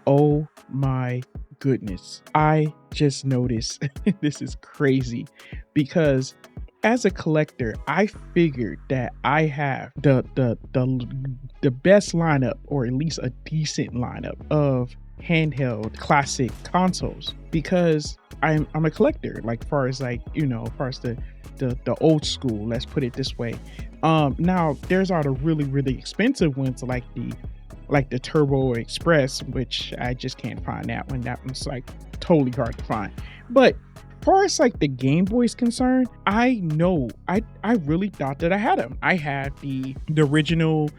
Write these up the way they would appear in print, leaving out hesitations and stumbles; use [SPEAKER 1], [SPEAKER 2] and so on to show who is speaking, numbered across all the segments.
[SPEAKER 1] Oh my goodness. I just noticed this is crazy because as a collector, I figured that I have the best lineup, or at least a decent lineup of handheld classic consoles, because I'm a collector, like far as like, as far as the old school, let's put it this way. Now there's all the really expensive ones like the Turbo Express, which I just can't find that one. That one's like totally hard to find. But as far as like the Game Boy's concerned, I know I really thought that I had them. I have the original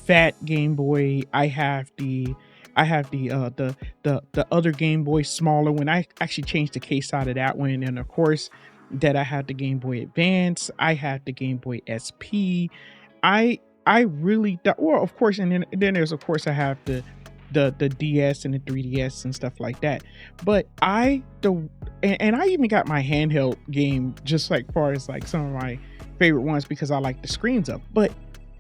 [SPEAKER 1] fat Game Boy. I have the other Game Boy smaller one. I actually changed the case out of that one, and of course that I had the Game Boy Advance. I had the Game Boy SP. I really thought, well, of course, and then there's, of course, I have the DS and the 3DS and stuff like that. But I even got my handheld game, just like far as like some of my favorite ones, because I like the screens up. But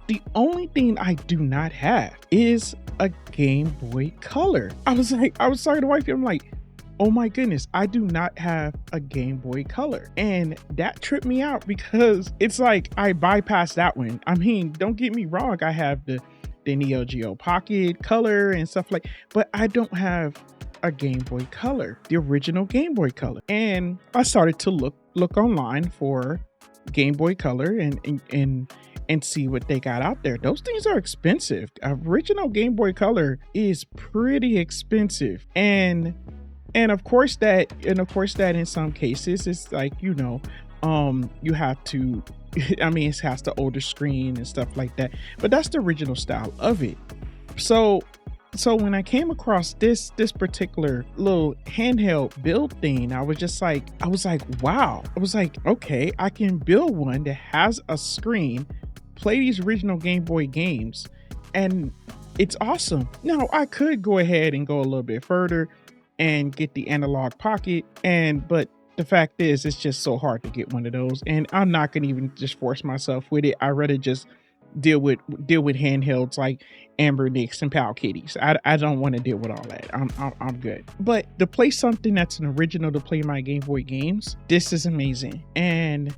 [SPEAKER 1] the only thing I do not have is a Game Boy Color. I was talking to wifey, I'm like, oh my goodness, I do not have a Game Boy Color. And that tripped me out because it's like I bypassed that one. I mean, don't get me wrong, I have the Neo Geo Pocket Color and stuff like, but I don't have a Game Boy Color, the original Game Boy Color. And I started to look online for Game Boy Color and see what they got out there. Those things are expensive. Original Game Boy Color is pretty expensive. And of course that in some cases it's like, you have to, I mean, it has the older screen and stuff like that, but that's the original style of it. So when I came across this particular little handheld build thing, I was like, wow. I was like, okay, I can build one that has a screen, play these original Game Boy games, and it's awesome. Now I could go ahead and go a little bit further and get the analog pocket, but the fact is, it's just so hard to get one of those, and I'm not gonna even just force myself with it. I'd rather just deal with handhelds like Amber Nix and Pal Kitties. I don't want to deal with all that. I'm good. But to play something that's an original, to play my Game Boy games, this is amazing. And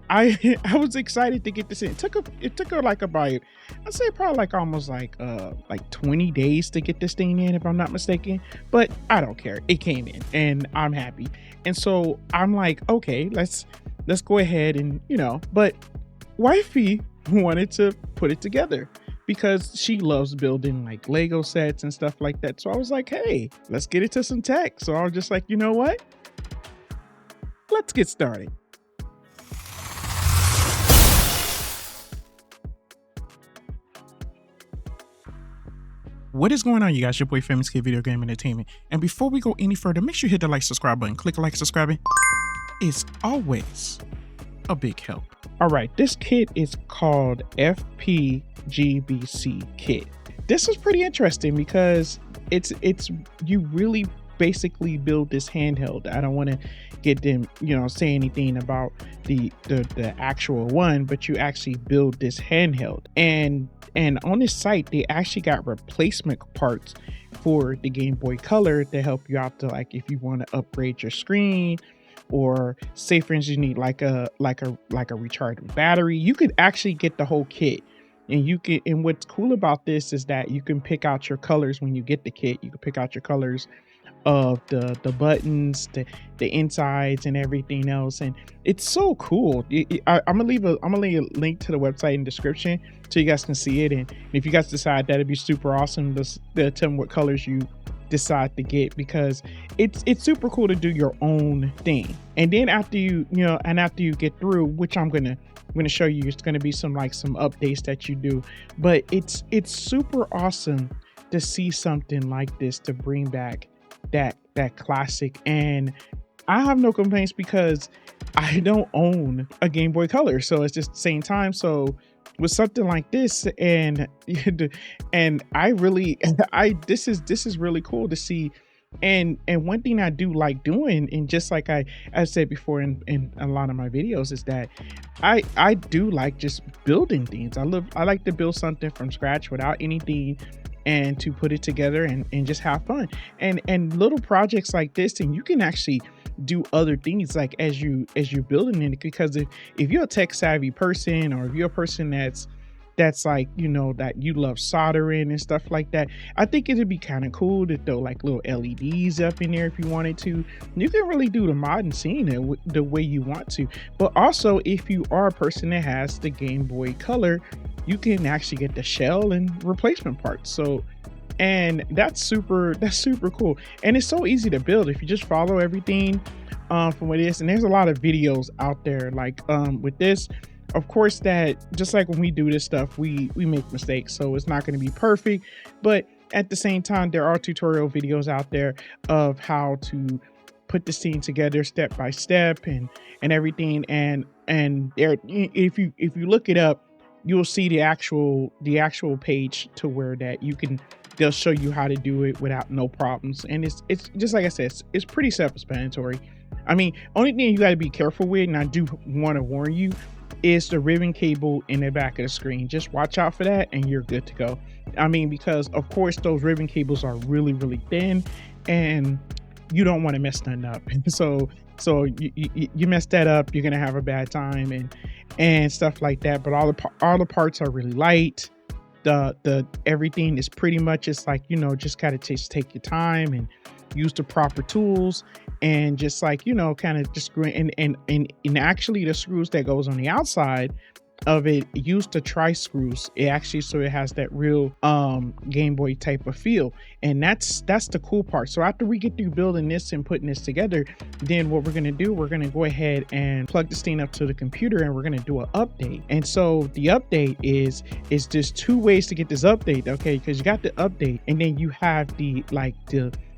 [SPEAKER 1] I I was excited to get this in. It took her like about, I'd say probably like almost like 20 days to get this thing in, if I'm not mistaken. But I don't care. It came in and I'm happy. And so I'm like, okay, let's go ahead and, but wifey wanted to put it together because she loves building like Lego sets and stuff like that. So I was like, hey, let's get into some tech. So I was just like, you know what? Let's get started. What is going on, you guys? Your boy Famous Kid Video Game Entertainment. And before we go any further, make sure you hit the like, subscribe button. Click like, subscribing. It's always a big help. All right, this kit is called FP-GBC kit. This is pretty interesting because it's you really basically build this handheld. I don't want to get them, say anything about the actual one, but you actually build this handheld. And on this site, they actually got replacement parts for the Game Boy Color to help you out, to like if you want to upgrade your screen, or say for instance you need like a rechargeable battery. You could actually get the whole kit, and what's cool about this is that you can pick out your colors when you get the kit. You can pick out your colors of the buttons, the insides, and everything else, and it's so cool. I'm gonna leave a link to the website in the description so you guys can see it, and if you guys decide that'd be super awesome, just tell me what colors you decide to get, because it's super cool to do your own thing. And then after you get through, which I'm gonna show you, it's gonna be some updates that you do, but it's super awesome to see something like this, to bring back that classic. And I have no complaints because I don't own a Game Boy Color, so it's just the same time. So with something like this, and I really this is really cool to see. And one thing I do like doing, and just like I said before in a lot of my videos, is that I do like just building things. I like to build something from scratch without anything and to put it together and just have fun. And little projects like this, and you can actually do other things like as you're building it, because if you're a tech savvy person, or if you're a person that's like, you know, that you love soldering and stuff like that, I think it'd be kind of cool to throw like little LEDs up in there if you wanted to. You can really do the modding scene the way you want to. But also, if you are a person that has the Game Boy Color, you can actually get the shell and replacement parts. So, and that's super cool, and it's so easy to build if you just follow everything from what it is. And there's a lot of videos out there like with this. Of course, that just like when we do this stuff, we make mistakes, so it's not going to be perfect, but at the same time, there are tutorial videos out there of how to put the scene together step by step and everything. And there, if you look it up, you'll see the actual page to where that you can, they'll show you how to do it without no problems. And it's just like I said, it's pretty self-explanatory. I mean, only thing you got to be careful with, and I do want to warn you, is the ribbon cable in the back of the screen. Just watch out for that and you're good to go. I mean, because of course those ribbon cables are really thin, and you don't want to mess nothing up. So you mess that up, you're gonna have a bad time and stuff like that. But all the parts are really light. The everything is pretty much, it's like, you know, just gotta take your time and use the proper tools, and just like, you know, kind of just and actually the screws that goes on the outside of it use the tri screws. It actually, so it has that real Game Boy type of feel, and that's the cool part. So after we get through building this and putting this together, then what we're going to do, we're going to go ahead and plug this thing up to the computer, and we're going to do an update. And so the update is just two ways to get this update, okay? Because you got the update, and then you have the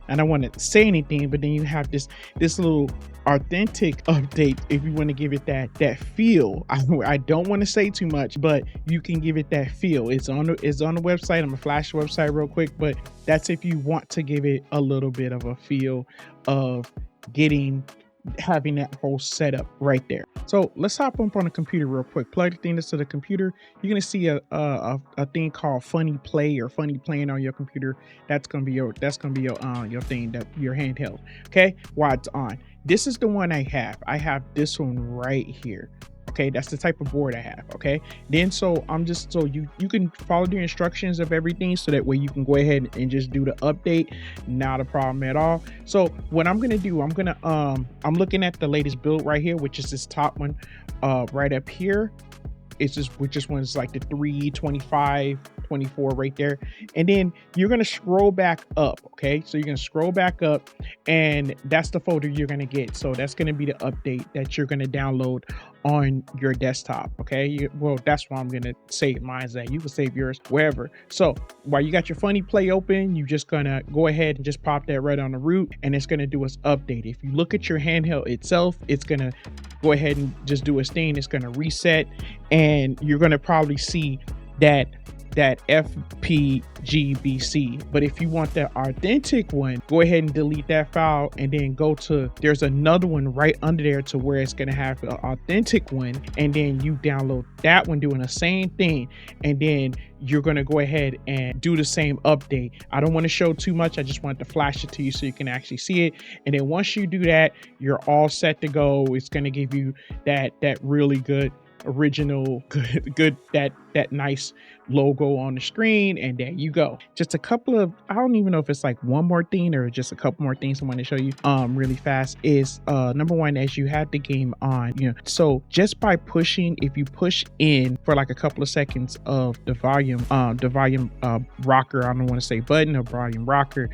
[SPEAKER 1] I don't want to say anything, but then you have this little authentic update if you want to give it that feel. I don't want to say too much, but you can give it that feel. It's on the website. I'm gonna flash the website real quick, but that's if you want to give it a little bit of a feel of having that whole setup right there. So let's hop up on the computer real quick. Plug the thing into the computer. You're gonna see a thing called Funny Play or Funny Playing on your computer. That's gonna be your thing, that your handheld. Okay, while it's on. This is the one I have. I have this one right here. Okay, that's the type of board I have. Okay, then so you can follow the instructions of everything, so that way you can go ahead and just do the update. Not a problem at all. So what I'm gonna do, I'm looking at the latest build right here, which is this top one right up here. It's just, which one's like the 325 24 right there, and then you're going to scroll back up. Okay, so you're going to scroll back up, and that's the folder you're going to get. So that's going to be the update that you're going to download on your desktop. Okay, well, that's why I'm going to save mine's at. You can save yours wherever. So while you got your Funny Play open, you're just going to go ahead and just pop that right on the root, and it's going to do its update. If you look at your handheld itself, it's going to go ahead and just do its thing. It's going to reset, and you're going to probably see that FP-GBC. But if you want the authentic one, go ahead and delete that file, and then go to, there's another one right under there to where it's going to have the authentic one, and then you download that one doing the same thing, and then you're going to go ahead and do the same update. I don't want to show too much. I just want to flash it to you so you can actually see it. And then once you do that, you're all set to go. It's going to give you that really good original good that nice logo on the screen, and there you go. Just a couple of, I don't even know if it's like one more thing or just a couple more things I want to show you really fast is number one, as you have the game on, you know, so just by pushing, if you push in for like a couple of seconds of the volume rocker, I don't want to say button, or volume rocker,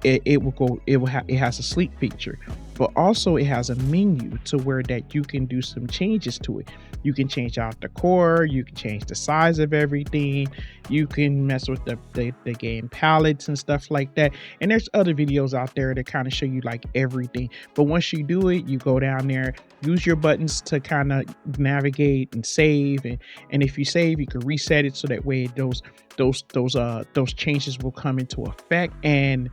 [SPEAKER 1] it has a sleep feature, but also it has a menu to where that you can do some changes to it. You can change out the core, you can change the size of everything, you can mess with the game palettes and stuff like that. And there's other videos out there that kind of show you like everything. But once you do it, you go down there, use your buttons to kind of navigate and save, and if you save, you can reset it so that way those changes will come into effect. And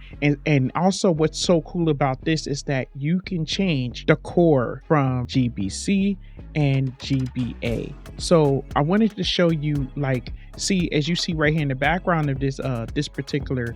[SPEAKER 1] also what's so cool about this is that you can change the core from GBC and GBA. So I wanted to show show you, like, see, as you see right here in the background of this particular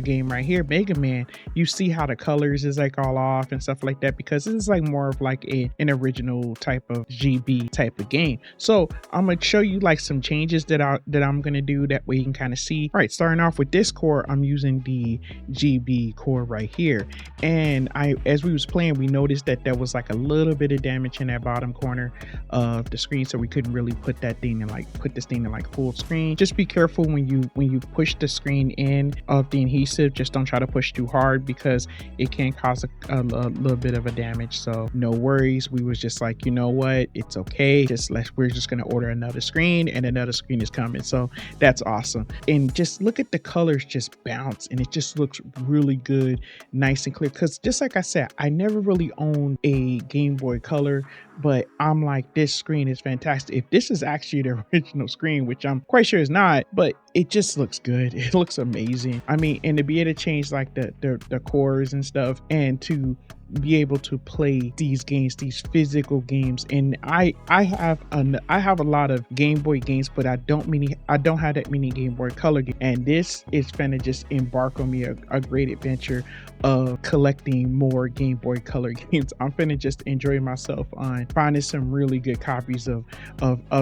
[SPEAKER 1] game right here, Mega Man, you see how the colors is like all off and stuff like that, because this is like more of like an original type of GB type of game. So I'm gonna show you like some changes that I'm gonna do, that way you can kind of see. All right, starting off with this core, I'm using the GB core right here, and as we was playing, we noticed that there was like a little bit of damage in that bottom corner of the screen, so we couldn't really put this thing in like full screen. Just be careful when you push the screen in of the adhesive. Just don't try to push too hard, because it can cause a little bit of a damage. So no worries, we was just like, you know what, it's okay, we're just gonna order another screen, and another screen is coming. So that's awesome. And just look at the colors just bounce, and it just looks really good, nice and clear, because just like I said, I never really owned a Game Boy Color, but I'm like, this screen is fantastic. If this is actually the original screen, which I'm quite sure is not, but it just looks good. It looks amazing. I mean, and to be able to change like the cores and stuff, and to be able to play these games, these physical games. And I have a lot of Game Boy games, but I don't have that many Game Boy Color games. And this is finna just embark on me a great adventure of collecting more Game Boy Color games. I'm finna just enjoy myself on finding some really good copies of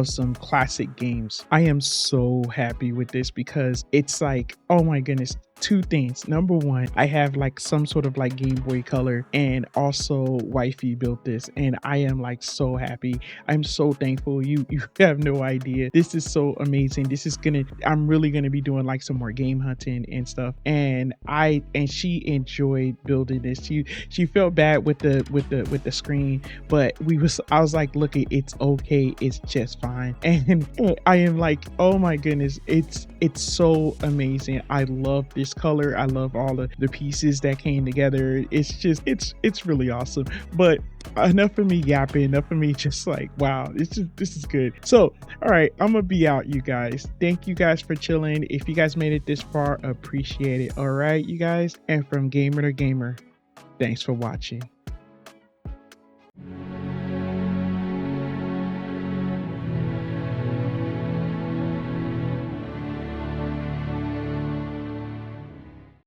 [SPEAKER 1] some classic games. I am so happy with this, because it's like, oh my goodness, two things. Number one, I have like some sort of like Game Boy Color, and also wifey built this, and I am like so happy. I'm so thankful. You have no idea. This is so amazing. I'm really gonna be doing like some more game hunting and stuff. And she enjoyed building this. She felt bad with the screen, but I was like, look, it's okay, it's just fine. And I am like, oh my goodness, it's so amazing. I love this color. I love all the pieces that came together. It's really awesome. But enough of me yapping, enough of me just like, wow, this is good. So all right, I'm gonna be out, you guys. Thank you guys for chilling. If you guys made it this far, appreciate it. All right, you guys. And from gamer to gamer, thanks for watching.